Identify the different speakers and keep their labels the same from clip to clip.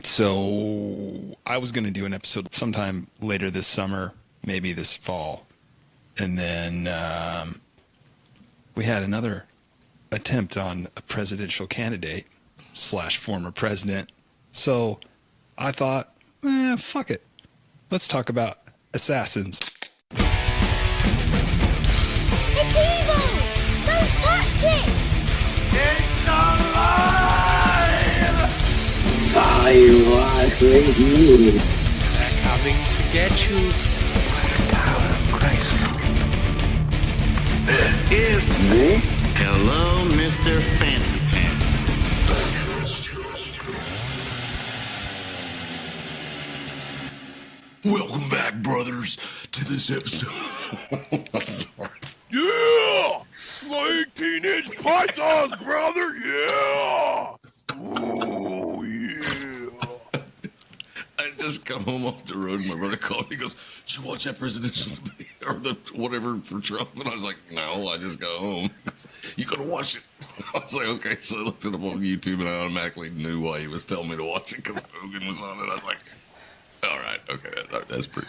Speaker 1: So I was going to do an episode sometime later this summer, maybe this fall. And then we had another attempt on a presidential candidate / former president. So I thought, fuck it. Let's talk about assassins.
Speaker 2: It's evil! Don't touch it!
Speaker 3: It's alive!
Speaker 4: I was with you.
Speaker 3: They're coming to get you.
Speaker 5: By the power of Christ.
Speaker 3: This is...
Speaker 6: Hello, Mr. Fancy Pants.
Speaker 5: Welcome back, brothers, to this episode. I'm sorry.
Speaker 3: Yeah! Like Teenage Pythons, brother! Yeah! Oh, yeah!
Speaker 5: I just come home off the road and my brother called me. He goes, "Did you watch that presidential debate or the whatever for Trump?" And I was like, "No, I just got home." "You gotta watch it." I was like, "Okay." So I looked it up on YouTube and I automatically knew why he was telling me to watch it because Hogan was on it. I was like, "All right, okay, that's pretty."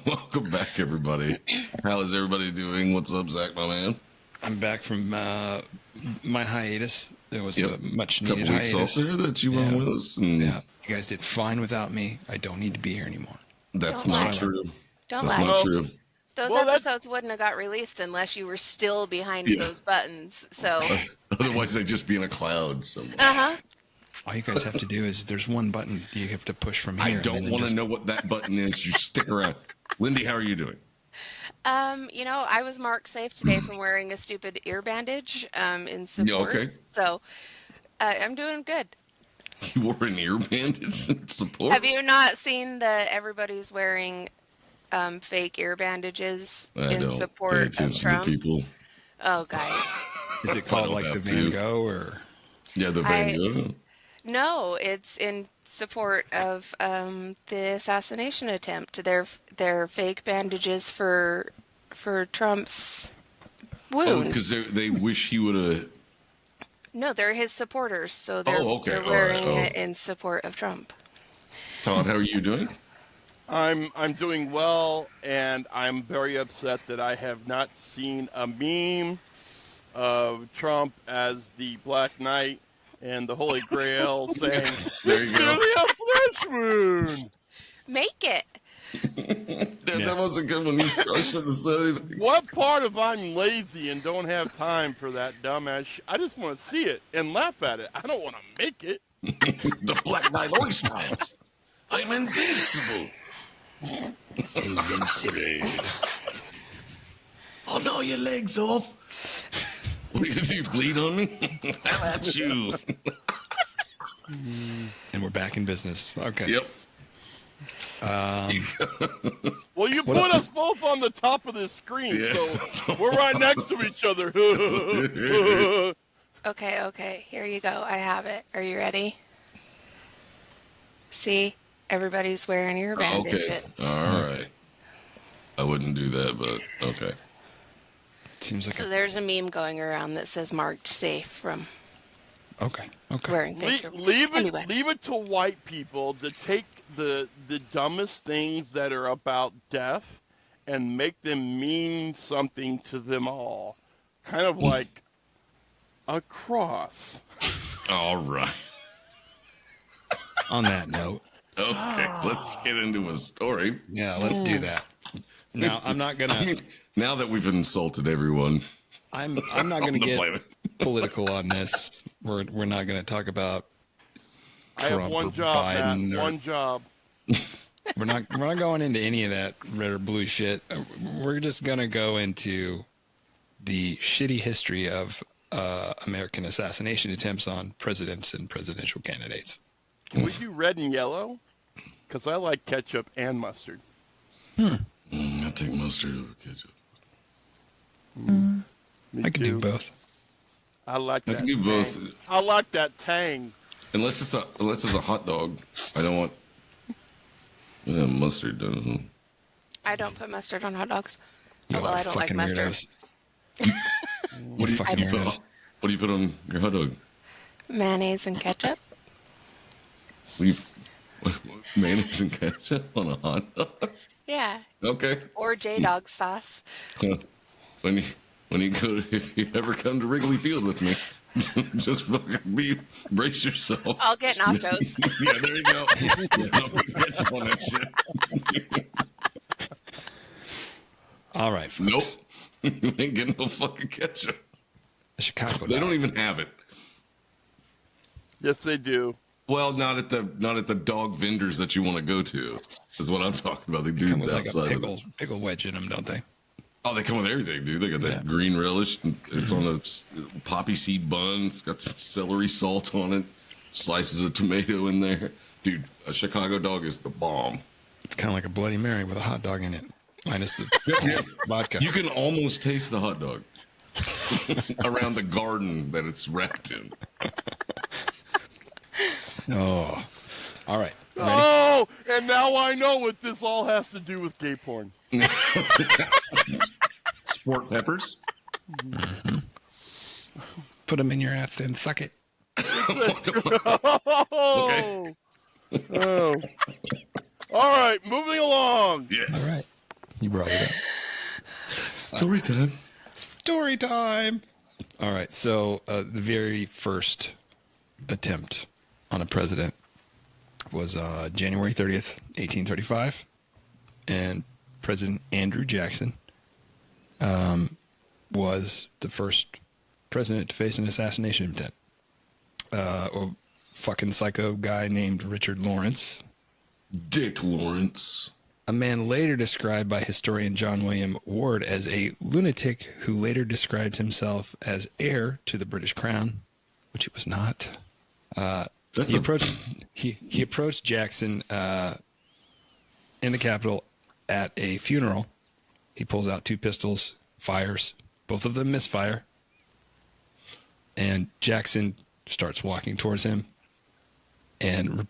Speaker 5: Welcome back, everybody. How is everybody doing? What's up, Zach, my man?
Speaker 1: I'm back from my hiatus. There was a much
Speaker 5: couple
Speaker 1: needed
Speaker 5: weeks
Speaker 1: hiatus.
Speaker 5: off there that you were with us. And
Speaker 1: Yeah, you guys did fine without me. I don't need to be here anymore.
Speaker 5: That's
Speaker 7: Don't
Speaker 5: not
Speaker 7: lie.
Speaker 5: true.
Speaker 7: Don't
Speaker 5: That's
Speaker 7: lie.
Speaker 5: not true.
Speaker 7: Those
Speaker 3: Well,
Speaker 7: episodes wouldn't have got released unless you were still behind those buttons. So,
Speaker 5: Otherwise, they'd just be in a cloud somewhere.
Speaker 1: All you guys have to do is there's one button you have to push from
Speaker 5: I
Speaker 1: here.
Speaker 5: don't want to know what that button is. You stick around. Lindy, how are you doing?
Speaker 7: I was marked safe today from wearing a stupid ear bandage in support.
Speaker 5: okay.
Speaker 7: So, I'm doing good.
Speaker 5: You wore an ear bandage in support?
Speaker 7: Have you not seen that everybody's wearing fake ear bandages
Speaker 5: I
Speaker 7: in
Speaker 5: don't
Speaker 7: support
Speaker 5: pay
Speaker 7: of
Speaker 5: attention to
Speaker 7: Trump?
Speaker 5: people.
Speaker 7: Oh, guys.
Speaker 1: Is it called
Speaker 5: don't
Speaker 1: like the
Speaker 5: have
Speaker 1: Van
Speaker 5: to.
Speaker 1: Gogh or?
Speaker 5: Yeah, the Van Gogh.
Speaker 7: No, it's in support of the assassination attempt. They're fake bandages for Trump's
Speaker 5: Oh,
Speaker 7: wound.
Speaker 5: because they wish he would have.
Speaker 7: No, they're his supporters, so they're,
Speaker 5: okay.
Speaker 7: they're
Speaker 5: All right.
Speaker 7: wearing
Speaker 5: Oh.
Speaker 7: it in support of Trump.
Speaker 5: Todd, how are you doing?
Speaker 3: I'm doing well, and I'm very upset that I have not seen a meme of Trump as the Black Knight and the Holy Grail saying,
Speaker 5: There you go.
Speaker 3: "Really a flesh wound."
Speaker 7: Make it.
Speaker 5: That was a good one. I shouldn't have said anything.
Speaker 3: What part of I'm lazy and don't have time for that dumbass I just want to see it and laugh at it. I don't want to make it.
Speaker 5: The Black Knight always triumphs. I'm invincible. Oh no, your leg's off. What, did you bleed on me? How about you?
Speaker 1: And we're back in business. Okay.
Speaker 5: Yep.
Speaker 3: Well, you put us both on the top of the screen,
Speaker 5: Yeah.
Speaker 3: so we're right next to each other.
Speaker 7: Okay, here you go. I have it. Are you ready? See? Everybody's wearing ear bandages.
Speaker 5: Okay. All right. I wouldn't do that, but okay.
Speaker 1: Seems like
Speaker 7: So there's a meme going around that says marked safe from
Speaker 1: okay.
Speaker 7: wearing fake ear
Speaker 3: leave
Speaker 7: Anyway.
Speaker 3: it to white people to take the dumbest things that are about death and make them mean something to them all. Kind of like a cross.
Speaker 5: All right.
Speaker 1: On that note,
Speaker 5: Okay, let's get into a story.
Speaker 1: yeah, let's do that. Now I'm not gonna.
Speaker 5: I mean, now that we've insulted everyone
Speaker 1: I'm not
Speaker 5: on
Speaker 1: gonna
Speaker 5: the
Speaker 1: get
Speaker 5: planet.
Speaker 1: political on this. We're not gonna talk about
Speaker 3: I
Speaker 1: Trump
Speaker 3: have
Speaker 1: or
Speaker 3: one job,
Speaker 1: Biden
Speaker 3: Matt.
Speaker 1: or
Speaker 3: One job.
Speaker 1: we're not going into any of that red or blue shit. We're just gonna go into the shitty history of American assassination attempts on presidents and presidential candidates.
Speaker 3: Can we do red and yellow? Because I like ketchup and mustard.
Speaker 5: I take mustard over ketchup.
Speaker 3: Me
Speaker 1: I can do
Speaker 3: too.
Speaker 1: both.
Speaker 3: I like
Speaker 5: I
Speaker 3: that.
Speaker 5: can do both,
Speaker 3: I like that tang.
Speaker 5: unless it's a hot dog. I don't want mustard.
Speaker 7: I don't put mustard on hot dogs.
Speaker 1: You
Speaker 7: Well,
Speaker 1: are
Speaker 7: I don't like
Speaker 1: fucking
Speaker 7: mustard.
Speaker 1: weirdos.
Speaker 5: What do you
Speaker 1: Fucking weirdos.
Speaker 5: What do you put on your hot dog?
Speaker 7: Mayonnaise and ketchup.
Speaker 5: We've mayonnaise and ketchup on a hot dog.
Speaker 7: Yeah.
Speaker 5: Okay.
Speaker 7: Or J-Dog sauce.
Speaker 5: When you go, if you ever come to Wrigley Field with me, just fucking brace yourself.
Speaker 7: I'll get nachos.
Speaker 5: Yeah, there you go. Yeah, don't put ketchup on that shit.
Speaker 1: All right, folks.
Speaker 5: Nope. You ain't getting no fucking ketchup.
Speaker 1: The Chicago
Speaker 5: They
Speaker 1: dog.
Speaker 5: don't even have it.
Speaker 3: Yes, they do.
Speaker 5: Well, not at the dog vendors that you want to go to. Is what I'm talking about. The
Speaker 1: Come
Speaker 5: dudes
Speaker 1: with like
Speaker 5: outside
Speaker 1: a
Speaker 5: of it.
Speaker 1: pickle wedge in them, don't they?
Speaker 5: Oh, they come with everything, dude. They got that green relish. It's on a poppy seed bun. It's got celery salt on it. Slices of tomato in there. Dude, a Chicago dog is the bomb.
Speaker 1: It's kind of like a Bloody Mary with a hot dog in it, minus the vodka.
Speaker 5: You can almost taste the hot dog around the garden that it's wrapped in.
Speaker 1: Oh, all right. Ready?
Speaker 3: Oh, and now I know what this all has to do with gay porn.
Speaker 5: Sport peppers.
Speaker 1: Put them in your ass and suck it.
Speaker 3: Oh. Oh. All right, moving along.
Speaker 5: Yes.
Speaker 1: All right. You brought it up.
Speaker 5: Story time.
Speaker 1: Story time. All right. So the very first attempt on a president was January 30th, 1835. And President Andrew Jackson was the first president to face an assassination attempt. A fucking psycho guy named Richard Lawrence.
Speaker 5: Dick Lawrence.
Speaker 1: A man later described by historian John William Ward as a lunatic who later described himself as heir to the British crown, which he was not. He approached Jackson in the Capitol at a funeral. He pulls out 2 pistols, fires, both of them misfire, and Jackson starts walking towards him. And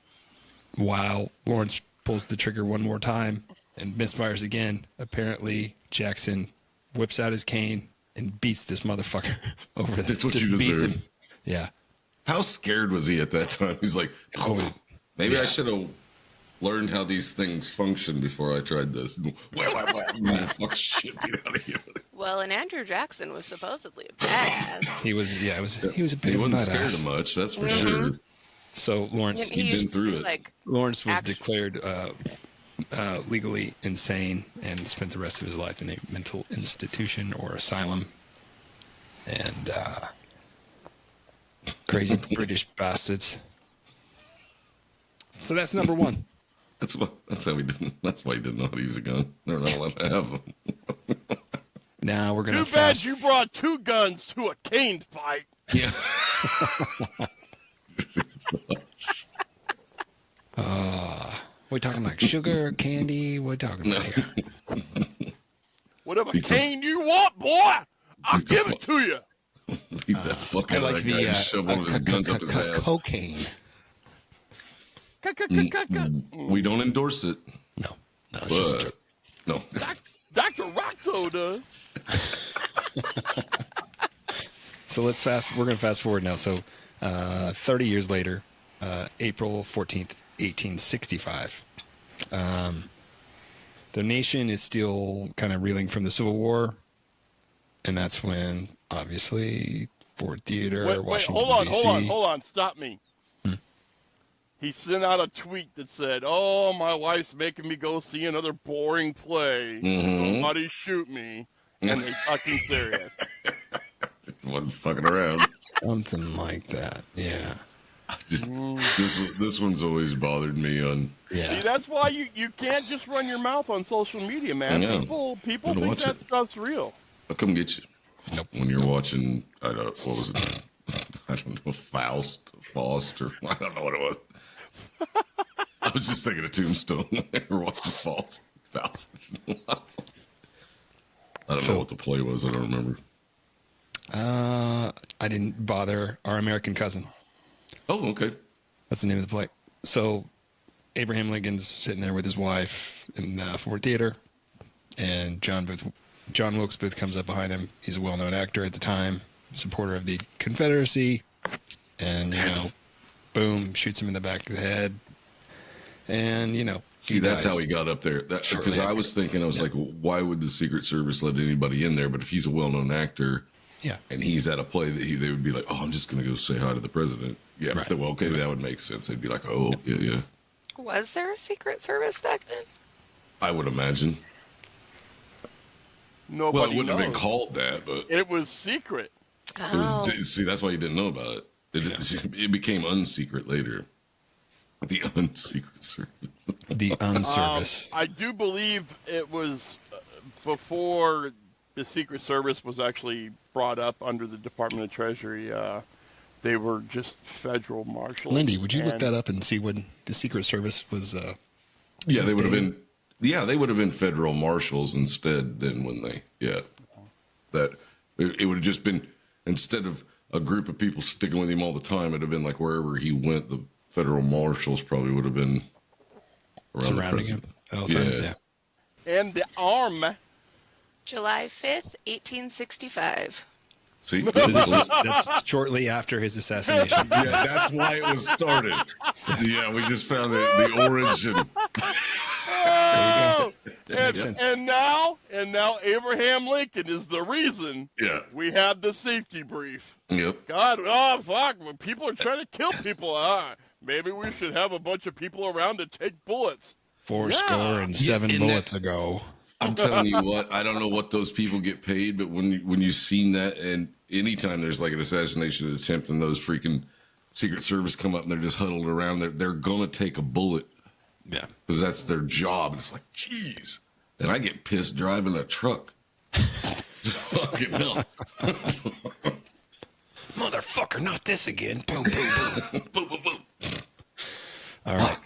Speaker 1: while Lawrence pulls the trigger one more time and misfires again, apparently Jackson whips out his cane and beats this motherfucker over.
Speaker 5: That's what
Speaker 1: just
Speaker 5: you
Speaker 1: beats
Speaker 5: deserve.
Speaker 1: him. Yeah.
Speaker 5: How scared was he at that time? He's like, oh, maybe I should have learned how these things function before I tried this. Fuck shit beat out of here.
Speaker 7: Well, and Andrew Jackson was supposedly a badass.
Speaker 1: He was a bit
Speaker 5: He
Speaker 1: of a
Speaker 5: wasn't scared
Speaker 1: badass.
Speaker 5: of much, that's for sure.
Speaker 1: So Lawrence,
Speaker 7: He
Speaker 5: He'd
Speaker 7: used
Speaker 5: been through
Speaker 7: to,
Speaker 5: it.
Speaker 7: Like,
Speaker 1: Lawrence was
Speaker 7: Actu-
Speaker 1: declared legally insane and spent the rest of his life in a mental institution or asylum. And crazy British bastards. So that's number one.
Speaker 5: That's how he didn't. That's why he didn't know how to use a gun. They're not allowed to have them.
Speaker 1: Now we're gonna
Speaker 3: Too bad you brought 2 guns to a cane fight.
Speaker 5: Yeah.
Speaker 1: We're talking like sugar, candy. What are we talking about here?
Speaker 3: Whatever
Speaker 5: Beat the-
Speaker 3: cane you want, boy, I'll
Speaker 5: Beat the
Speaker 3: give
Speaker 5: fu-
Speaker 3: it to you.
Speaker 5: Beat that fuck out of that guy and shove one of his guns up his ass.
Speaker 1: cocaine.
Speaker 5: We don't endorse it,
Speaker 1: No, it's just a
Speaker 5: but
Speaker 1: joke.
Speaker 5: no.
Speaker 3: Dr. Roxo does.
Speaker 1: So we're going to fast forward now. So 30 years later, April 14th, 1865, the nation is still kind of reeling from the Civil War. And that's when, obviously, Fort Theater,
Speaker 3: Wait,
Speaker 1: Washington,
Speaker 3: hold on. Stop me. He sent out a tweet that said, "Oh, my wife's making me go see another boring play. Somebody shoot me." And they fucking serious.
Speaker 5: Wasn't fucking around.
Speaker 1: Something like that. Yeah.
Speaker 5: Just this one's always bothered me on.
Speaker 1: Yeah.
Speaker 3: See, that's why you can't just run your mouth on social media, man.
Speaker 5: I know.
Speaker 3: People
Speaker 5: Gotta
Speaker 3: think
Speaker 5: watch
Speaker 3: that
Speaker 5: it.
Speaker 3: stuff's real.
Speaker 5: I'll come get you.
Speaker 1: Nope.
Speaker 5: When you're watching, what was it? I don't know, Faust, I don't know what it was. I was just thinking of Tombstone when they were watching Faust. I don't know what the play was. I don't remember.
Speaker 1: I didn't bother. Our American Cousin.
Speaker 5: Oh, okay.
Speaker 1: That's the name of the play. So Abraham Lincoln's sitting there with his wife in Ford Theater, and John Wilkes Booth comes up behind him. He's a well-known actor at the time, supporter of the Confederacy, and boom, shoots him in the back of the head, And,
Speaker 5: See, that's how he got up there. Because I was thinking, I was like, well, why would the Secret Service let anybody in there? But if he's a well-known actor, and he's at a play, they would be like, oh, I'm just going to go say hi to the president. Yeah,
Speaker 1: right.
Speaker 5: Well, okay, that would make sense. They'd be like, oh, yeah.
Speaker 7: Was there a Secret Service back then?
Speaker 5: I would imagine.
Speaker 3: Nobody
Speaker 5: Well, it wouldn't
Speaker 3: knows.
Speaker 5: have been called that, but
Speaker 3: It was secret.
Speaker 5: it was. See, that's why you didn't know about it. It became unsecret later. The unsecret service.
Speaker 1: The unservice.
Speaker 3: I do believe it was before the Secret Service was actually brought up under the Department of Treasury. They were just federal marshals.
Speaker 1: Lindy, would you look that up and see when the Secret Service was?
Speaker 5: Yeah, they would have been. Yeah, they would have been federal marshals instead. Then when that it would have just been, instead of a group of people sticking with him all the time, it'd have been like wherever he went, the federal marshals probably would have been around
Speaker 1: surrounding him all the time. Yeah.
Speaker 3: And the arm.
Speaker 7: July 5th, 1865.
Speaker 5: See,
Speaker 1: That's shortly after his assassination.
Speaker 5: yeah, that's why it was started. Yeah, we just found the origin.
Speaker 3: Oh,
Speaker 1: makes sense.
Speaker 3: and now Abraham Lincoln is the reason we have the safety brief.
Speaker 5: Yep.
Speaker 3: God, oh fuck, when people are trying to kill people, maybe we should have a bunch of people around to take bullets.
Speaker 1: 7 bullets ago.
Speaker 5: I'm telling you what, I don't know what those people get paid, but when you've seen that, and anytime there's like an assassination attempt and those freaking Secret Service come up and they're just huddled around, they're gonna take a bullet.
Speaker 1: Yeah.
Speaker 5: Because that's their job. It's like, geez. And I get pissed driving a truck. Fucking hell.
Speaker 1: Motherfucker, not this again. Boom, boom, boom.
Speaker 5: Boom, boom, boom.
Speaker 1: All right.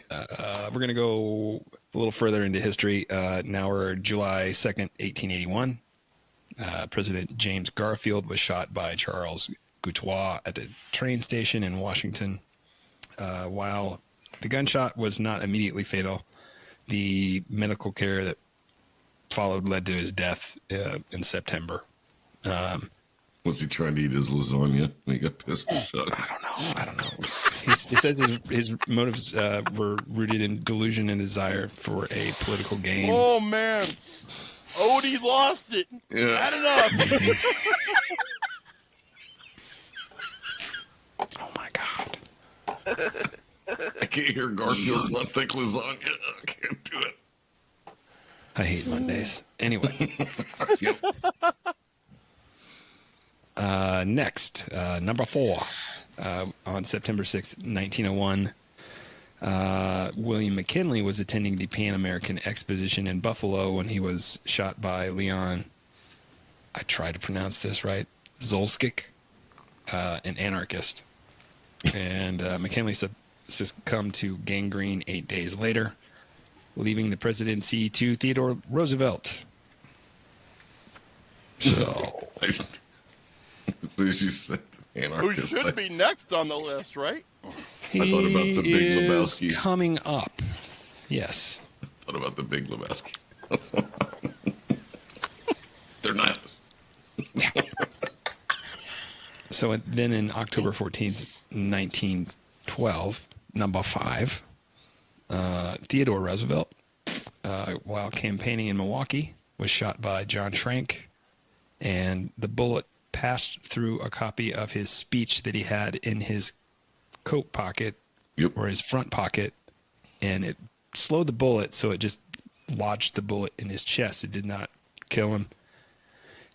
Speaker 1: We're going to go a little further into history. Now we're July 2nd, 1881. President James Garfield was shot by Charles Goutois at the train station in Washington. While the gunshot was not immediately fatal, the medical care that followed led to his death in September.
Speaker 5: Was he trying to eat his lasagna and he got pissed and shot?
Speaker 1: I don't know. He says his motives were rooted in delusion and desire for a political gain.
Speaker 3: Oh man, Odie lost it.
Speaker 5: Yeah.
Speaker 3: Not enough.
Speaker 1: Oh my God.
Speaker 5: I can't hear Garfield on thick lasagna. I can't do it.
Speaker 1: I hate Mondays. Anyway.
Speaker 5: Yep.
Speaker 1: Next, number 4. On September 6th, 1901, William McKinley was attending the Pan American Exposition in Buffalo when he was shot by Leon, I try to pronounce this right, Zolskik, an anarchist. And McKinley succumbed to gangrene 8 days later, leaving the presidency to Theodore Roosevelt. So,
Speaker 5: As soon as you said
Speaker 3: Who
Speaker 5: anarchist,
Speaker 3: should be next on the list, right?
Speaker 1: he
Speaker 5: thought about the Big
Speaker 1: is
Speaker 5: Lebowski.
Speaker 1: coming up. Yes.
Speaker 5: What about the Big Lebowski? They're nice.
Speaker 1: So then in October 14th, 1912, number 5, Theodore Roosevelt, while campaigning in Milwaukee, was shot by John Schrank, and the bullet passed through a copy of his speech that he had in his coat pocket or his front pocket, and it slowed the bullet, so it just lodged the bullet in his chest. It did not kill him.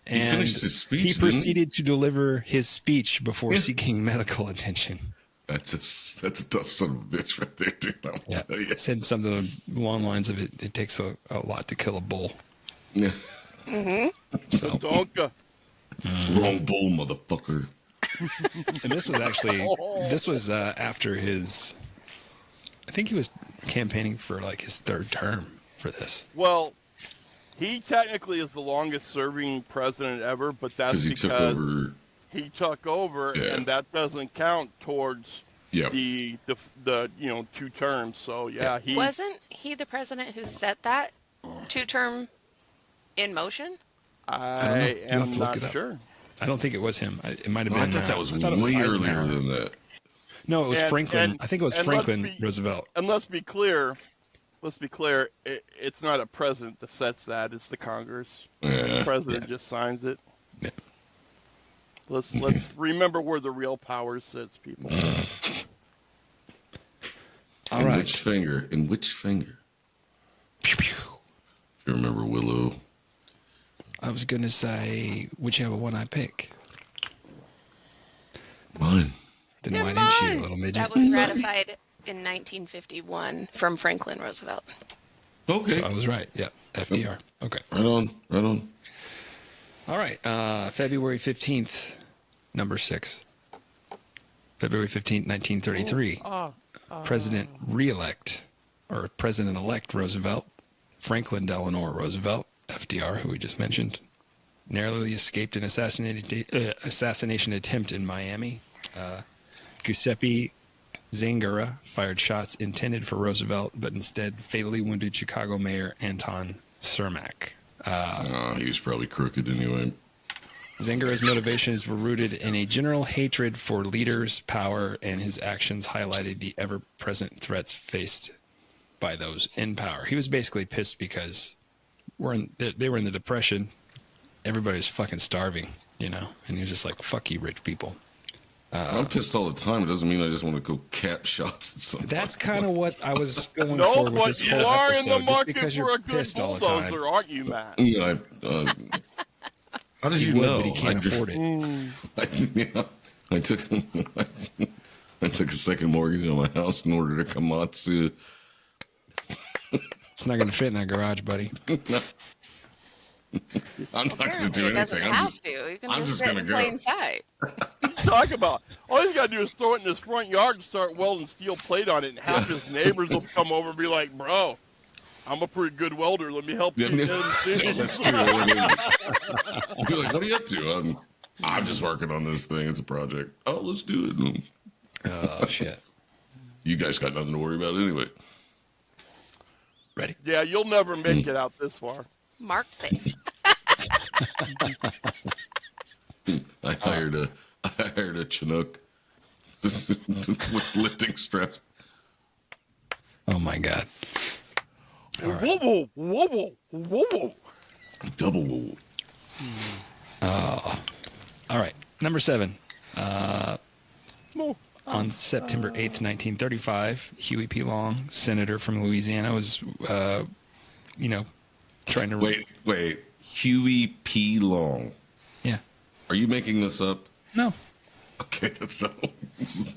Speaker 1: And
Speaker 5: he finished his speech.
Speaker 1: He proceeded to deliver his speech before seeking medical attention.
Speaker 5: That's a tough son of a bitch right there, dude. I'll tell you.
Speaker 1: Said something along the lines of it takes a lot to kill a bull.
Speaker 5: Yeah.
Speaker 1: So,
Speaker 3: Donka.
Speaker 5: Wrong bull, motherfucker.
Speaker 1: and this was after his, I think he was campaigning for like his 3rd term for this.
Speaker 3: Well, he technically is the longest serving president ever, but that's
Speaker 5: Because
Speaker 3: he took over, and that doesn't count towards the 2 terms. So he
Speaker 7: Wasn't he the president who set that 2-term in motion?
Speaker 3: I
Speaker 1: You'll have
Speaker 3: am
Speaker 1: to look
Speaker 3: not
Speaker 1: it up.
Speaker 3: sure.
Speaker 1: I don't think it was him. It might have been.
Speaker 5: I thought that was
Speaker 1: I thought it
Speaker 5: way
Speaker 1: Eisenhower.
Speaker 5: earlier than that.
Speaker 1: No, it was Franklin.
Speaker 3: and-
Speaker 1: I think it was
Speaker 3: and
Speaker 1: Franklin
Speaker 3: let's be-
Speaker 1: Roosevelt.
Speaker 3: And let's be clear, let's be clear. It's not a president that sets that. It's the Congress.
Speaker 5: Yeah.
Speaker 3: The president just signs it.
Speaker 1: Yeah.
Speaker 3: Let's remember where the real power sits, people.
Speaker 1: All
Speaker 5: In
Speaker 1: right.
Speaker 5: which finger? In which finger?
Speaker 1: Pew, pew.
Speaker 5: If you remember Willow.
Speaker 1: I was going to say, whichever one I pick.
Speaker 5: Mine.
Speaker 1: Then
Speaker 3: Yeah,
Speaker 1: why didn't you,
Speaker 3: mine.
Speaker 1: little midget?
Speaker 7: That was ratified in 1951 from Franklin Roosevelt.
Speaker 5: Okay.
Speaker 1: So I was right. Yeah, FDR. Okay.
Speaker 5: Right on. Right on.
Speaker 1: All right. February 15th, number 6. February 15th, 1933. President-elect Roosevelt, Franklin Delano Roosevelt, FDR, who we just mentioned, narrowly escaped an assassination attempt in Miami. Giuseppe Zangara fired shots intended for Roosevelt, but instead fatally wounded Chicago Mayor Anton Cermak.
Speaker 5: He was probably crooked anyway.
Speaker 1: Zangara's motivations were rooted in a general hatred for leaders, power, and his actions highlighted the ever-present threats faced by those in power. He was basically pissed because they were in the Depression. Everybody was fucking starving, you know, and he was just like, fuck you, rich people.
Speaker 5: I'm pissed all the time. It doesn't mean I just want to go cap shots at somebody.
Speaker 1: That's kind of what I was going
Speaker 3: No,
Speaker 1: for with
Speaker 3: but
Speaker 1: this
Speaker 3: you
Speaker 1: whole
Speaker 3: are in
Speaker 1: episode,
Speaker 3: the
Speaker 1: just
Speaker 3: market
Speaker 1: because
Speaker 3: for
Speaker 1: you're
Speaker 3: a good
Speaker 1: pissed all the time.
Speaker 3: bulldozer, aren't you, Matt?
Speaker 5: Yeah, how does
Speaker 1: He
Speaker 5: you
Speaker 1: would,
Speaker 5: know?
Speaker 1: but he can't afford it.
Speaker 5: I took a second mortgage on my house in order to Komatsu.
Speaker 1: It's not going to fit in that garage, buddy.
Speaker 5: I'm not going to do
Speaker 7: Apparently, it
Speaker 5: anything.
Speaker 7: doesn't have to. You can
Speaker 5: I'm
Speaker 7: just
Speaker 5: just
Speaker 7: sit
Speaker 5: gonna
Speaker 7: in
Speaker 5: go.
Speaker 7: plain sight.
Speaker 3: Talk about. All he's got to do is throw it in his front yard and start welding steel plate on it, and half his neighbors will come over and be like, "Bro, I'm a pretty good welder. Let me help you."
Speaker 5: Yeah, that's true. I'd be like, what are you up to? I'm just working on this thing. It's a project. Oh, let's do it.
Speaker 1: Oh, shit.
Speaker 5: You guys got nothing to worry about anyway.
Speaker 1: Ready?
Speaker 3: Yeah, you'll never make it out this far.
Speaker 7: Mark safe.
Speaker 5: I hired a Chinook with lifting straps.
Speaker 1: Oh, my God.
Speaker 3: Whoa, whoa, whoa, whoa, whoa, whoa.
Speaker 5: Double.
Speaker 1: All right. Number 7.
Speaker 3: Whoa.
Speaker 1: On September 8th, 1935, Huey P. Long, senator from Louisiana, was, trying to...
Speaker 5: Wait. Huey P. Long.
Speaker 1: Yeah.
Speaker 5: Are you making this up?
Speaker 1: No.
Speaker 5: Okay, that's so. It's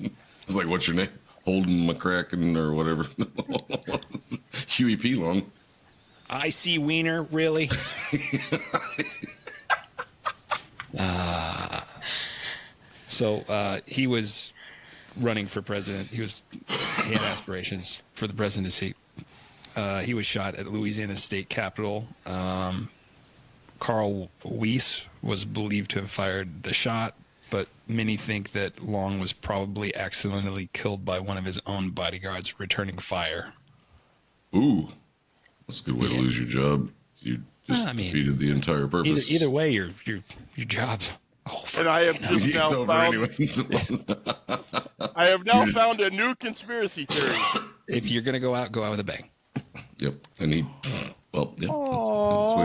Speaker 5: like, what's your name? Holden McCracken or whatever. Huey P. Long.
Speaker 1: I see Wiener, really? So he was running for president. He had aspirations for the presidency. He was shot at Louisiana State Capitol. Carl Weiss was believed to have fired the shot, but many think that Long was probably accidentally killed by one of his own bodyguards returning fire.
Speaker 5: Ooh, that's a good way to lose your job. You just defeated the entire purpose.
Speaker 1: Either way, your job's over.
Speaker 3: And I have just
Speaker 5: It's
Speaker 3: now
Speaker 5: over
Speaker 3: found.
Speaker 5: anyway.
Speaker 3: I have now found a new conspiracy theory.
Speaker 1: If you're gonna go out with a bang.
Speaker 5: Yep, and he. Well, yeah,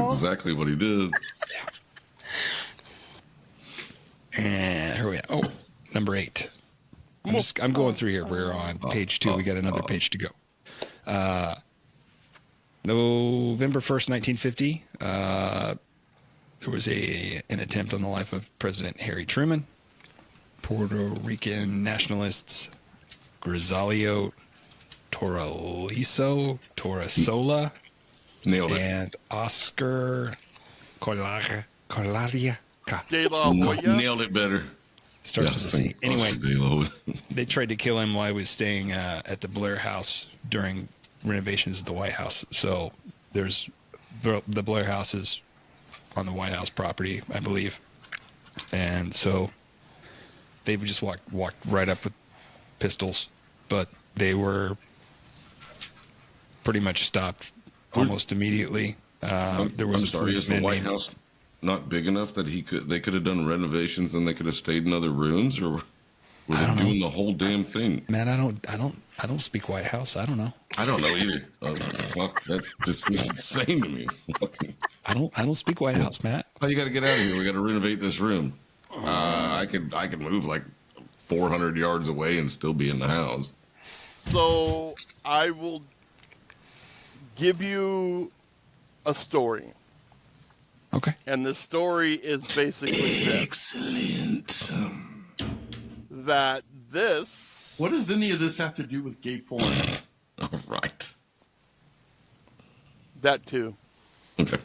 Speaker 5: that's exactly what he did.
Speaker 1: And here we are. Oh, number 8. I'm going through here. We're on page 2. We got another page to go. November 1st, 1950. There was an attempt on the life of President Harry Truman. Puerto Rican nationalists Grisalio Torasola
Speaker 5: Nailed it.
Speaker 1: and Oscar Colaria.
Speaker 3: De La Hoya.
Speaker 5: Nailed it better.
Speaker 1: Starts with a C. Anyway,
Speaker 5: Anyway,
Speaker 1: they tried to kill him while he was staying at the Blair House during renovations of the White House. So there's the Blair House is on the White House property, I believe. And so they would just walked right up with pistols, but they were pretty much stopped almost immediately. There was
Speaker 5: I'm
Speaker 1: a
Speaker 5: sorry. Is the
Speaker 1: policeman
Speaker 5: White
Speaker 1: named-
Speaker 5: House not big enough that they could have done renovations and they could have stayed in other rooms? Or where
Speaker 1: I
Speaker 5: they're
Speaker 1: don't know.
Speaker 5: doing the whole damn thing.
Speaker 1: Man, I don't speak White House. I don't know.
Speaker 5: I don't know either. Fuck, that just is insane to me.
Speaker 1: I don't speak White House, Matt.
Speaker 5: Oh, you got to get out of here. We got to renovate this room. I could move like 400 yards away and still be in the house.
Speaker 3: So I will give you a story.
Speaker 1: Okay.
Speaker 3: And the story is basically this,
Speaker 5: Excellent.
Speaker 3: that this... What does any of this have to do with gay porn?
Speaker 5: All right.
Speaker 3: That too.
Speaker 5: Okay.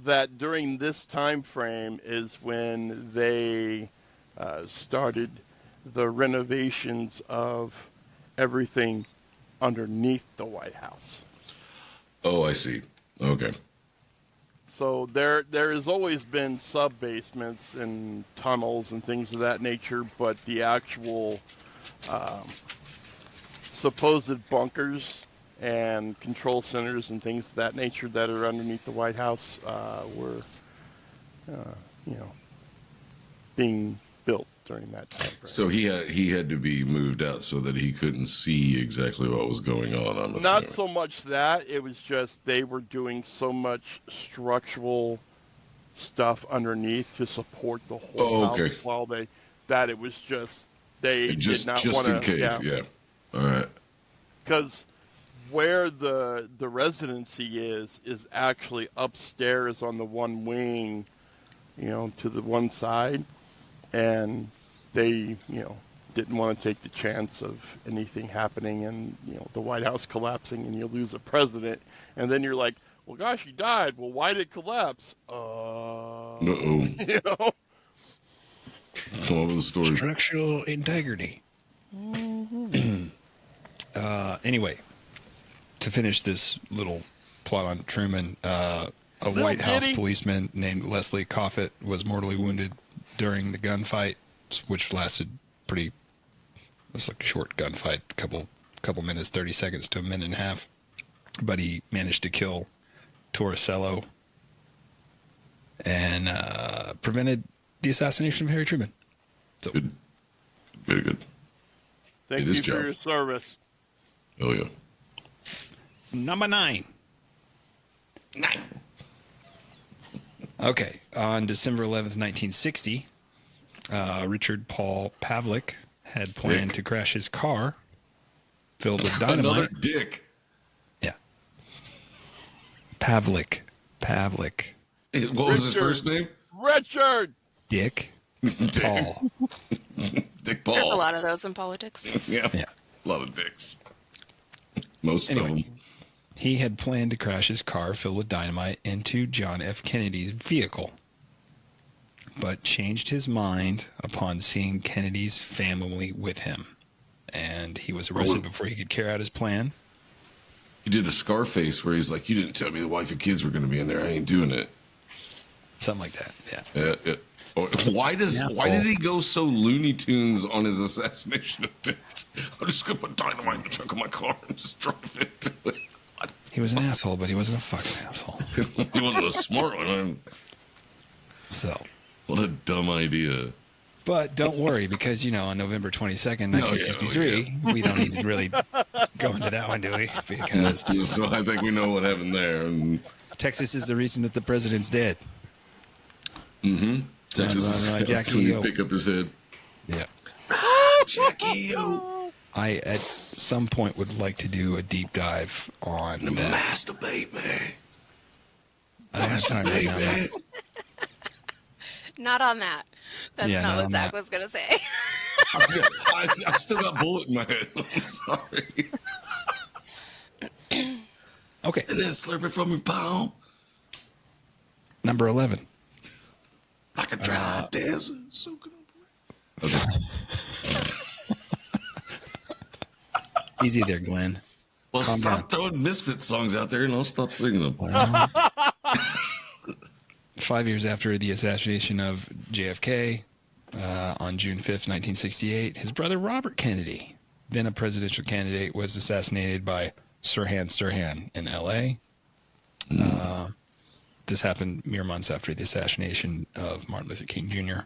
Speaker 3: That during this time frame is when they started the renovations of everything underneath the White House.
Speaker 5: Oh, I see. Okay.
Speaker 3: So there has always been sub-basements and tunnels and things of that nature, but the actual supposed bunkers and control centers and things of that nature that are underneath the White House were, being built during that time frame.
Speaker 5: So he had to be moved out so that he couldn't see exactly what was going on. I'm
Speaker 3: Not
Speaker 5: assuming.
Speaker 3: so much that, it was just they were doing so much structural stuff underneath to support the whole house while that it was just they
Speaker 5: just
Speaker 3: did not want
Speaker 5: in case, yeah. All right.
Speaker 3: Because where the residency is actually upstairs on the one wing, to the one side, and they, didn't want to take the chance of anything happening and, the White House collapsing and you lose a president. And then you're like, well, gosh, he died. Well, why did it collapse?
Speaker 5: Uh-oh. Come up with the story.
Speaker 1: Structural integrity. Anyway, to finish this little plot on Truman, a White House policeman named Leslie Coffett was mortally wounded during the gunfight, which lasted it was like a short gunfight, couple minutes, 30 seconds to a minute and a half. But he managed to kill Torricello and prevented the assassination of Harry Truman. So
Speaker 5: Good. Very good.
Speaker 3: Thank
Speaker 5: It
Speaker 3: you
Speaker 5: is
Speaker 3: for
Speaker 5: job.
Speaker 3: your service.
Speaker 5: Oh, yeah.
Speaker 1: Number 9. Okay, on December 11th, 1960, Richard Paul Pavlik had planned to crash his car filled with dynamite.
Speaker 5: Another dick.
Speaker 1: Yeah. Pavlik.
Speaker 5: What was his first name?
Speaker 3: Richard!
Speaker 1: Dick. Paul.
Speaker 5: Dick Paul.
Speaker 7: There's a lot of those in politics.
Speaker 5: Yeah.
Speaker 1: Yeah.
Speaker 5: A lot of dicks. Most of
Speaker 1: Anyway.
Speaker 5: them.
Speaker 1: He had planned to crash his car filled with dynamite into John F. Kennedy's vehicle, but changed his mind upon seeing Kennedy's family with him. And he was arrested before he could carry out his plan.
Speaker 5: He did a Scarface where he's like, you didn't tell me the wife and kids were going to be in there. I ain't doing it.
Speaker 1: Something like that, yeah.
Speaker 5: Yeah. Why did he go so Looney Tunes on his assassination attempt? I'm just going to put dynamite in the trunk of my car and just drive it.
Speaker 1: He was an asshole, but he wasn't a fucking asshole.
Speaker 5: He wasn't a smart one.
Speaker 1: So,
Speaker 5: What a dumb idea.
Speaker 1: but don't worry, because, on November 22nd, 1963, we don't need to really go into that one, do we? Because
Speaker 5: So I think we know what happened there. And
Speaker 1: Texas is the reason that the president's dead.
Speaker 5: Texas
Speaker 1: Right,
Speaker 5: is
Speaker 1: Jackie
Speaker 5: going
Speaker 1: O.
Speaker 5: to pick up his head.
Speaker 1: Yeah.
Speaker 5: Jackie O.
Speaker 1: I, at some point, would like to do a deep dive on that.
Speaker 5: Masturbate, man.
Speaker 1: I don't have time right now.
Speaker 5: man.
Speaker 7: Not on that. That's
Speaker 1: Yeah,
Speaker 7: not
Speaker 1: not
Speaker 7: what
Speaker 1: on
Speaker 7: Zach
Speaker 1: that.
Speaker 7: was going to say.
Speaker 5: I still got bullet in my head. I'm sorry.
Speaker 1: Okay,
Speaker 5: And then slurp it from your palm
Speaker 1: number 11.
Speaker 5: like a dry desert. So good.
Speaker 1: Easy there, Glenn.
Speaker 5: Well,
Speaker 1: Calm
Speaker 5: stop throwing Misfit songs out there and I'll stop singing them.
Speaker 1: 5 years after the assassination of JFK, on June 5th, 1968, his brother Robert Kennedy, then a presidential candidate, was assassinated by Sirhan Sirhan in L.A. This happened mere months after the assassination of Martin Luther King Jr.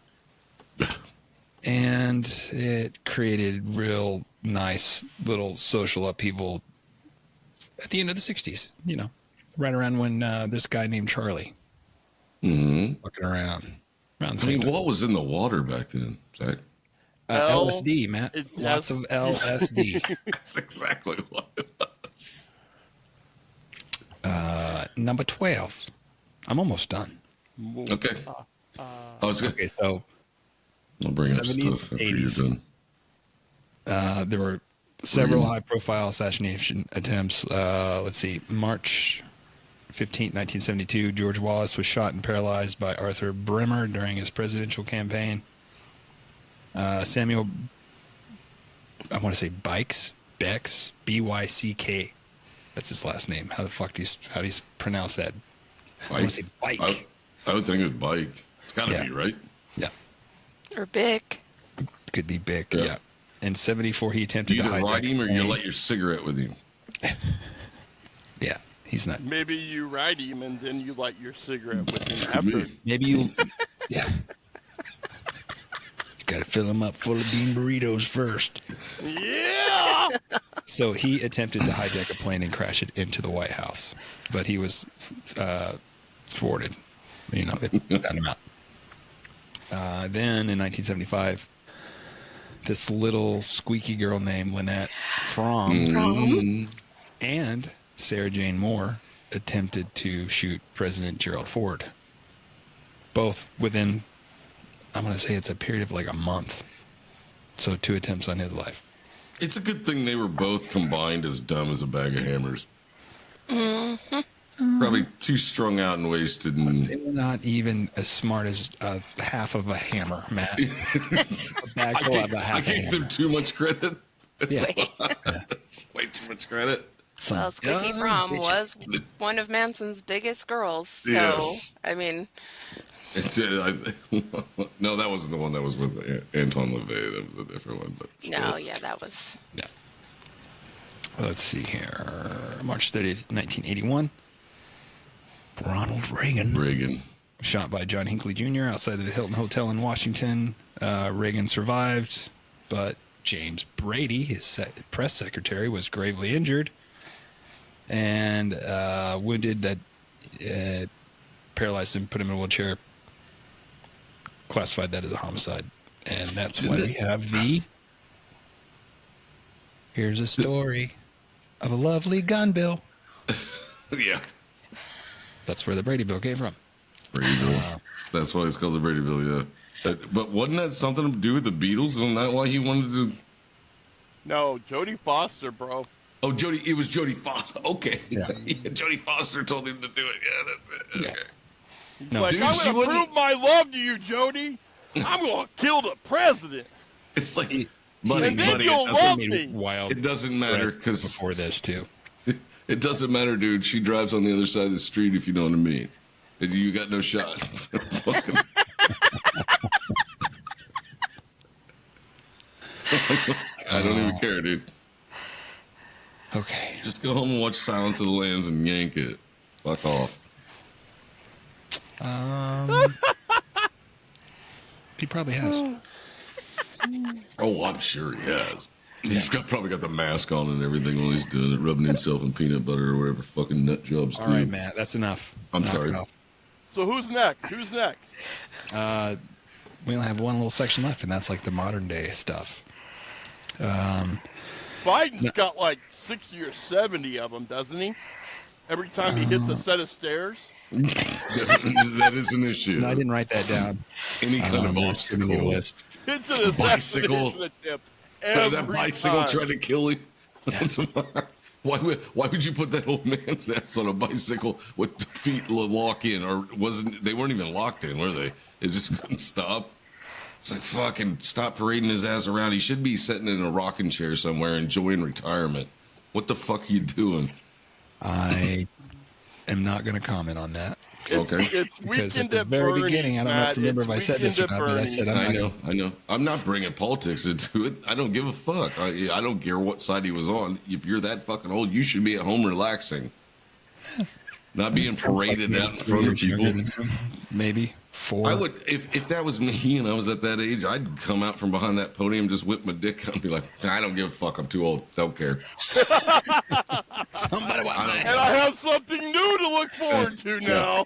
Speaker 1: And it created real nice little social upheaval at the end of the 60s, right around when this guy named Charlie walking around.
Speaker 5: I mean, what was in the water back then, Zach?
Speaker 1: LSD, Matt. Lots of LSD.
Speaker 5: That's exactly what it was.
Speaker 1: Number 12. I'm almost done.
Speaker 5: Okay.
Speaker 1: Okay, so
Speaker 5: I'll bring up
Speaker 1: 70s,
Speaker 5: stuff after you're done.
Speaker 1: there were several high-profile assassination attempts. Let's see. March 15th, 1972, George Wallace was shot and paralyzed by Arthur Bremer during his presidential campaign. Samuel, I want to say Beck, B-Y-C-K. That's his last name. How do you pronounce that? I want to say Bike.
Speaker 5: I would think it was Bike. It's got to be, right?
Speaker 1: Yeah.
Speaker 7: Or Bic.
Speaker 1: Could be Bick, yeah. In 74, he attempted
Speaker 5: You
Speaker 1: to
Speaker 5: either
Speaker 1: hijack
Speaker 5: ride him or
Speaker 1: a
Speaker 5: you
Speaker 1: plane.
Speaker 5: light your cigarette with him.
Speaker 1: Yeah, he's not.
Speaker 3: Maybe you ride him and then you light your cigarette with him after.
Speaker 1: Maybe you. Yeah. You got to fill him up full of bean burritos first.
Speaker 3: Yeah!
Speaker 1: So he attempted to hijack a plane and crash it into the White House, but he was thwarted. They found him out. Then in 1975, this little squeaky girl named Lynette Fromm and Sarah Jane Moore attempted to shoot President Gerald Ford. Both within, I'm going to say it's a period of like a month. So 2 attempts on his life.
Speaker 5: It's a good thing they were both combined as dumb as a bag of hammers. Probably too strung out and wasted.
Speaker 1: They were not even as smart as half of a hammer, Matt. A bag full of a half
Speaker 5: I gave them too much credit.
Speaker 1: Yeah.
Speaker 5: That's way too much credit.
Speaker 7: Well, Squeaky Fromm was one of Manson's biggest girls. So,
Speaker 5: Yes.
Speaker 7: I mean,
Speaker 5: No, that wasn't the one that was with Anton LaVey. That was a different one. But still.
Speaker 7: no, yeah, that was.
Speaker 1: Yeah. Let's see here. March 30th, 1981. Ronald Reagan. Shot by John Hinckley Jr. outside of the Hilton Hotel in Washington. Reagan survived, but James Brady, his press secretary, was gravely injured and wounded that paralyzed him, put him in a wheelchair, classified that as a homicide. And that's why we have here's a story of a lovely gun bill.
Speaker 5: Yeah.
Speaker 1: That's where the Brady Bill came from.
Speaker 5: Brady Bill. That's why it's called the Brady Bill, yeah. But wasn't that something to do with the Beatles? Isn't that why he wanted to...
Speaker 3: No, Jodie Foster, bro.
Speaker 5: Oh, it was Jodie Foster. Okay.
Speaker 1: Yeah.
Speaker 5: Jodie Foster told him to do it. Yeah, that's it.
Speaker 1: Yeah.
Speaker 5: Okay.
Speaker 3: He's
Speaker 1: No,
Speaker 3: like,
Speaker 5: dude,
Speaker 3: I'm
Speaker 5: she
Speaker 3: going to
Speaker 5: wouldn't-
Speaker 3: prove my love to you, Jodie. I'm going to kill the president.
Speaker 5: It's like,
Speaker 3: And
Speaker 5: buddy,
Speaker 3: then you'll
Speaker 5: it
Speaker 3: love
Speaker 5: doesn't,
Speaker 3: me.
Speaker 1: Wild.
Speaker 5: it doesn't matter because
Speaker 1: before this too.
Speaker 5: it doesn't matter, dude. She drives on the other side of the street, if you know what I mean. And you got no shot. Fucking- I don't even care, dude.
Speaker 1: Okay.
Speaker 5: Just go home and watch Silence of the Lambs and yank it. Fuck off.
Speaker 1: He probably has.
Speaker 5: Oh, I'm sure he has. He's probably got the mask on and everything while he's doing it, rubbing himself in peanut butter or whatever fucking nut jobs do.
Speaker 1: All right, Matt. That's enough.
Speaker 5: I'm
Speaker 1: Knock
Speaker 5: sorry.
Speaker 1: it off.
Speaker 3: So who's next? Who's next?
Speaker 1: We only have one little section left, and that's like the modern day stuff.
Speaker 3: Biden's got like 60 or 70 of them, doesn't he? Every time he hits a set of stairs.
Speaker 5: That is an issue.
Speaker 1: No, I didn't write that down.
Speaker 5: Any kind of
Speaker 1: There's too many
Speaker 5: obstacle.
Speaker 1: lists.
Speaker 3: Hits an
Speaker 5: Bicycle.
Speaker 3: assassination attempt every
Speaker 5: That bicycle
Speaker 3: time.
Speaker 5: tried to kill him. Why would you put that old man's ass on a bicycle with the feet lock in, or they weren't even locked in, were they? It just couldn't stop. It's like, fucking stop parading his ass around. He should be sitting in a rocking chair somewhere enjoying retirement. What the fuck are you doing?
Speaker 1: I am not going to comment on that.
Speaker 5: Okay.
Speaker 3: It's
Speaker 1: Because
Speaker 3: weekend
Speaker 1: at the very
Speaker 3: Bernie's,
Speaker 1: beginning, I don't
Speaker 3: Matt.
Speaker 1: remember
Speaker 3: It's
Speaker 1: if I said this or
Speaker 3: weekend
Speaker 1: not,
Speaker 3: at
Speaker 1: but I said
Speaker 3: Bernie's.
Speaker 1: I'm not.
Speaker 5: I know. I'm not bringing politics into it. I don't give a fuck. I don't care what side he was on. If you're that fucking old, you should be at home relaxing. Not being paraded out in front of
Speaker 1: Years younger
Speaker 5: people.
Speaker 1: than him, maybe. 4.
Speaker 5: I would, if that was me and I was at that age, I'd come out from behind that podium, just whip my dick out and be like, I don't give a fuck. I'm too old. Don't care.
Speaker 1: Somebody want my
Speaker 3: And I have something new to look forward to now.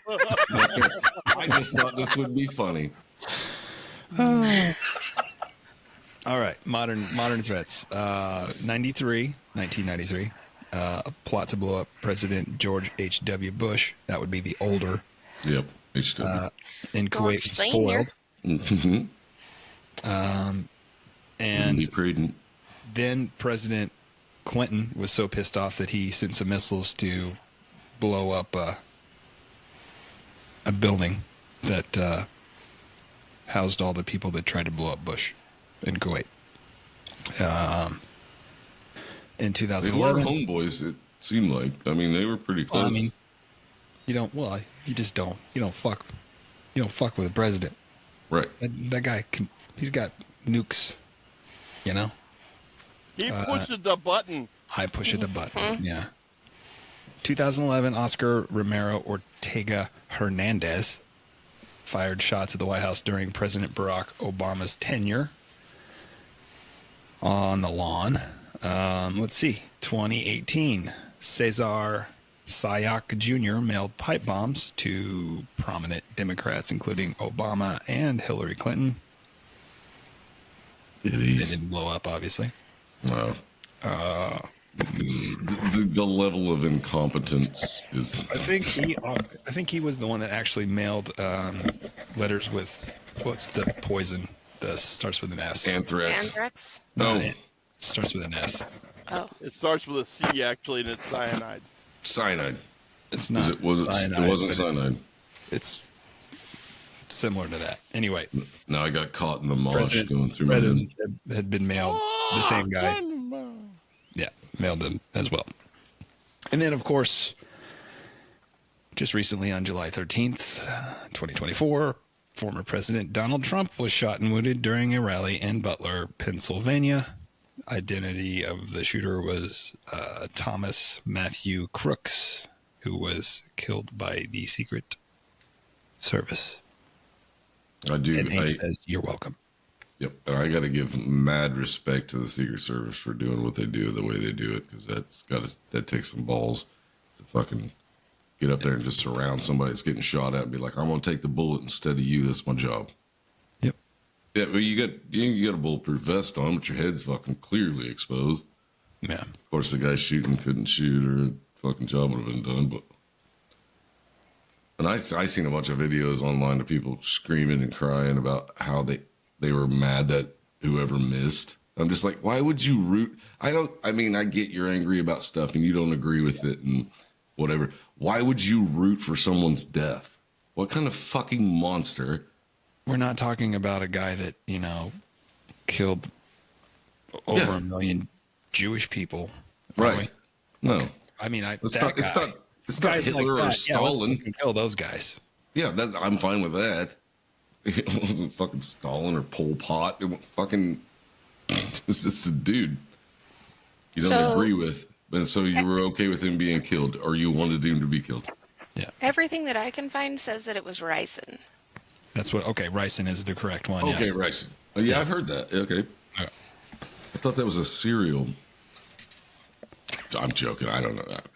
Speaker 5: I just thought this would be funny.
Speaker 1: All right, modern threats. 1993, a plot to blow up President George H.W. Bush. That would be the older.
Speaker 5: Yep. HW.
Speaker 1: In
Speaker 7: George
Speaker 1: Kuwait was
Speaker 7: Sr..
Speaker 1: spoiled. And
Speaker 5: Be prudent.
Speaker 1: then President Clinton was so pissed off that he sent some missiles to blow up a building that housed all the people that tried to blow up Bush in Kuwait. In
Speaker 5: They were
Speaker 1: 2011,
Speaker 5: homeboys, it seemed like. I mean, they were pretty close.
Speaker 1: I mean, you don't fuck with the president.
Speaker 5: right.
Speaker 1: That guy he's got nukes, you know.
Speaker 3: He pushes the button.
Speaker 1: I push the button. Yeah. 2011, Oscar Romero Ortega Hernandez fired shots at the White House during President Barack Obama's tenure on the lawn. Let's see. 2018, Cesar Sayoc Jr. mailed pipe bombs to prominent Democrats, including Obama and Hillary Clinton.
Speaker 5: Did
Speaker 1: They
Speaker 5: he?
Speaker 1: didn't blow up, obviously.
Speaker 5: No. It's the level of incompetence is.
Speaker 1: I think he was the one that actually mailed letters with what's the poison that starts with an S.
Speaker 5: Anthrax.
Speaker 7: Anthrax?
Speaker 5: No,
Speaker 1: It starts with an S.
Speaker 7: Oh.
Speaker 3: It starts with a C, actually, and it's cyanide.
Speaker 5: cyanide.
Speaker 1: It's not.
Speaker 5: Was it
Speaker 1: cyanide,
Speaker 5: it wasn't
Speaker 1: but
Speaker 5: cyanide.
Speaker 1: It's similar to that. Anyway,
Speaker 5: Now I got caught in the mosh going through my
Speaker 1: President
Speaker 5: head.
Speaker 1: had been mailed the same guy. Yeah, mailed them as well. And then, of course, just recently on July 13th, 2024, former President Donald Trump was shot and wounded during a rally in Butler, Pennsylvania. Identity of the shooter was Thomas Matthew Crooks, who was killed by the Secret Service.
Speaker 5: I do.
Speaker 1: And Hank says, "You're welcome."
Speaker 5: Yep, and I got to give mad respect to the Secret Service for doing what they do the way they do it, because that takes some balls to fucking get up there and just surround somebody that's getting shot at and be like, I'm gonna take the bullet instead of you. That's my job.
Speaker 1: Yep.
Speaker 5: Yeah, but you got a bulletproof vest on, but your head's fucking clearly exposed.
Speaker 1: Yeah.
Speaker 5: Of course, the guy shooting couldn't shoot, or the fucking job would have been done. But and I seen a bunch of videos online of people screaming and crying about how they were mad that whoever missed. I'm just like, why would you root? I get you're angry about stuff and you don't agree with it and whatever. Why would you root for someone's death? What kind of fucking monster?
Speaker 1: We're not talking about a guy that, killed over a million Jewish people. are
Speaker 5: Right.
Speaker 1: we?
Speaker 5: No.
Speaker 1: I mean,
Speaker 5: It's not
Speaker 1: guys
Speaker 5: Hitler or
Speaker 1: that,
Speaker 5: Stalin.
Speaker 1: Yeah, kill those guys.
Speaker 5: Yeah, I'm fine with that. It wasn't fucking Stalin or Pol Pot. It was just a dude you don't agree with. And so you were okay with him being killed, or you wanted him to be killed.
Speaker 1: Yeah.
Speaker 7: Everything that I can find says that it was ricin.
Speaker 1: Ricin is the correct one.
Speaker 5: Okay,
Speaker 1: yes.
Speaker 5: right. Oh, yeah, I've heard that. Okay.
Speaker 1: Okay.
Speaker 5: I thought that was a cereal. I'm joking. I don't know that.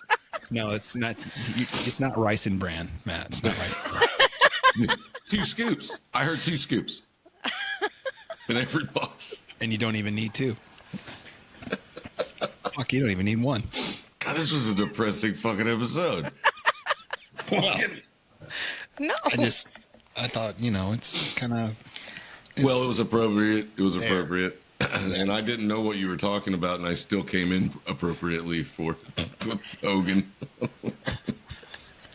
Speaker 1: No, it's not. It's not Ricin brand, Matt. It's not Ricin brand.
Speaker 5: 2 scoops. I heard 2 scoops. In every box.
Speaker 1: And you don't even need 2. Fuck, you don't even need 1.
Speaker 5: God, this was a depressing fucking episode.
Speaker 7: No.
Speaker 1: I thought, it's kind of.
Speaker 5: Well, it was appropriate. It was appropriate. And I didn't know what you were talking about, and I still came in appropriately for Hogan.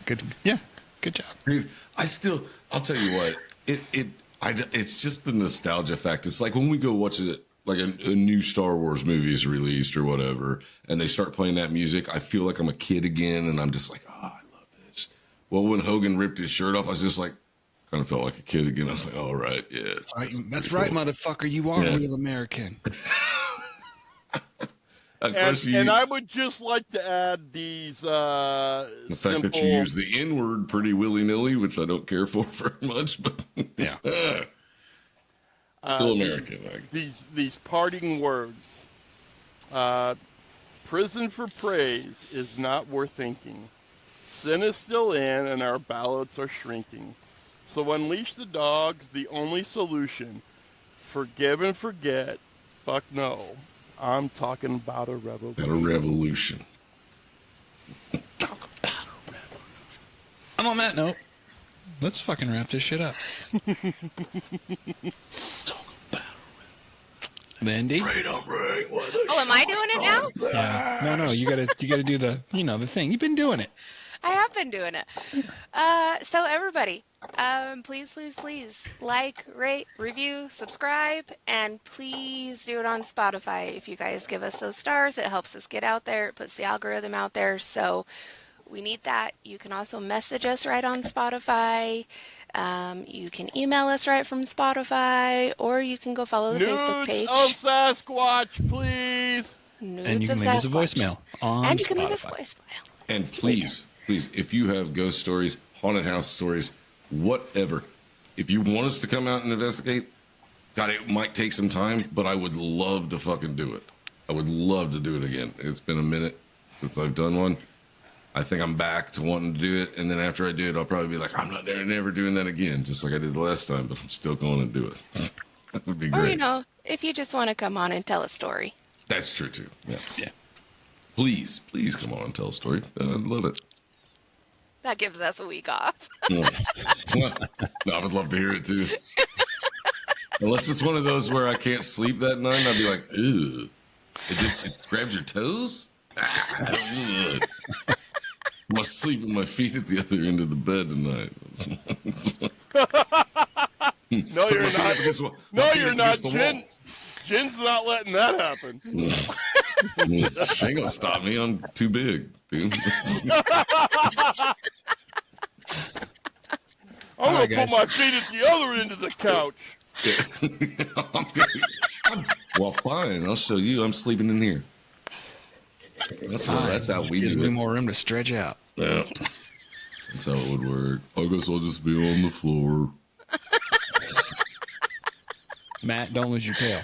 Speaker 1: Good. Yeah. Good job.
Speaker 5: Dude, I'll tell you what, it's just the nostalgia fact. It's like when we go watch a new Star Wars movie is released or whatever, and they start playing that music, I feel like I'm a kid again, and I'm just like, oh, I love this. Well, when Hogan ripped his shirt off, I was just like, kind of felt like a kid again. I was like, all right, yeah.
Speaker 1: That's right,
Speaker 5: cool.
Speaker 1: motherfucker. You are
Speaker 5: Yeah.
Speaker 1: real American.
Speaker 3: And I would just like to add these
Speaker 5: the fact that you use the N-word pretty willy-nilly, which I don't care for very much, but
Speaker 1: Yeah.
Speaker 5: Still American.
Speaker 3: These parting words. Prison for praise is not worth thinking. Sin is still in and our ballots are shrinking. So unleash the dogs, the only solution. Forgive and forget. Fuck no. I'm talking about a revolution.
Speaker 5: About a revolution.
Speaker 1: And on that note, let's fucking wrap this shit up. Lindy?
Speaker 5: Freedom ring with
Speaker 7: Oh, am I doing it now?
Speaker 1: Yeah. No, you gotta do the the thing. You've been doing it.
Speaker 7: I have been doing it. So everybody, please like, rate, review, subscribe, and please do it on Spotify. If you guys give us those stars, it helps us get out there. It puts the algorithm out there. So we need that. You can also message us right on Spotify. You can email us right from Spotify, or you can go follow the Facebook page.
Speaker 3: Nudes of Sasquatch, please.
Speaker 7: Nudes
Speaker 1: And you can
Speaker 7: of
Speaker 1: leave us a
Speaker 7: Sasquatch.
Speaker 1: voicemail on
Speaker 7: And you can leave us a
Speaker 1: Spotify.
Speaker 7: voicemail.
Speaker 5: And please, if you have ghost stories, haunted house stories, whatever, if you want us to come out and investigate, God, it might take some time, but I would love to fucking do it. I would love to do it again. It's been a minute since I've done one. I think I'm back to wanting to do it, and then after I do it, I'll probably be like, I'm not never doing that again, just like I did the last time, but I'm still going to do it. That would be great.
Speaker 7: Or, if you just want to come on and tell a story.
Speaker 5: That's true, too. Yeah.
Speaker 1: Yeah.
Speaker 5: Please come on and tell a story. I'd love it.
Speaker 7: That gives us a week off.
Speaker 5: No, I would love to hear it, too. Unless it's one of those where I can't sleep that night, I'd be like, ew. It grabs your toes? Ugh. I must sleep with my feet at the other end of the bed tonight.
Speaker 3: No, you're not. No, you're not.
Speaker 5: Jen.
Speaker 3: Jen's not letting that happen.
Speaker 5: She ain't gonna stop me. I'm too big, dude.
Speaker 3: I'm going to put my feet at the other end of the couch.
Speaker 5: Well, fine. I'll show you. I'm sleeping in here. That's how we
Speaker 1: Gives
Speaker 5: do
Speaker 1: me
Speaker 5: it.
Speaker 1: more room to stretch out.
Speaker 5: Yeah. That's how it would work. I guess I'll just be on the floor.
Speaker 1: Matt, don't lose your tail.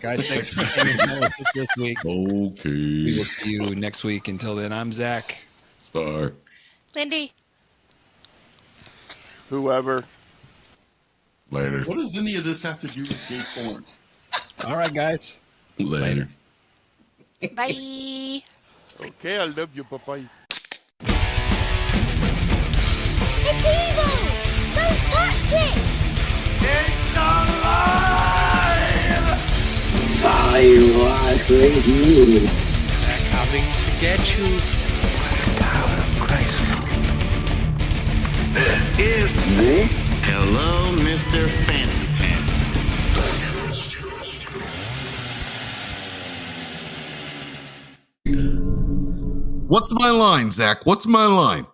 Speaker 1: Guys, thanks for hanging out with us this week.
Speaker 5: Okay.
Speaker 1: We will see you next week. Until then, I'm Zach.
Speaker 5: Star.
Speaker 7: Lindy.
Speaker 3: Whoever.
Speaker 5: Later.
Speaker 8: What does any of this have to do with gay porn?
Speaker 1: All right, guys.
Speaker 5: Later.
Speaker 7: Bye.
Speaker 3: Okay, I love you. Bye-bye.
Speaker 2: It's evil! Don't touch it!
Speaker 4: I was with you.
Speaker 9: They're coming to get you. Power of Christ.
Speaker 6: This is Hello, Mr. Fancy Pants.
Speaker 10: What's my line, Zach? What's my line?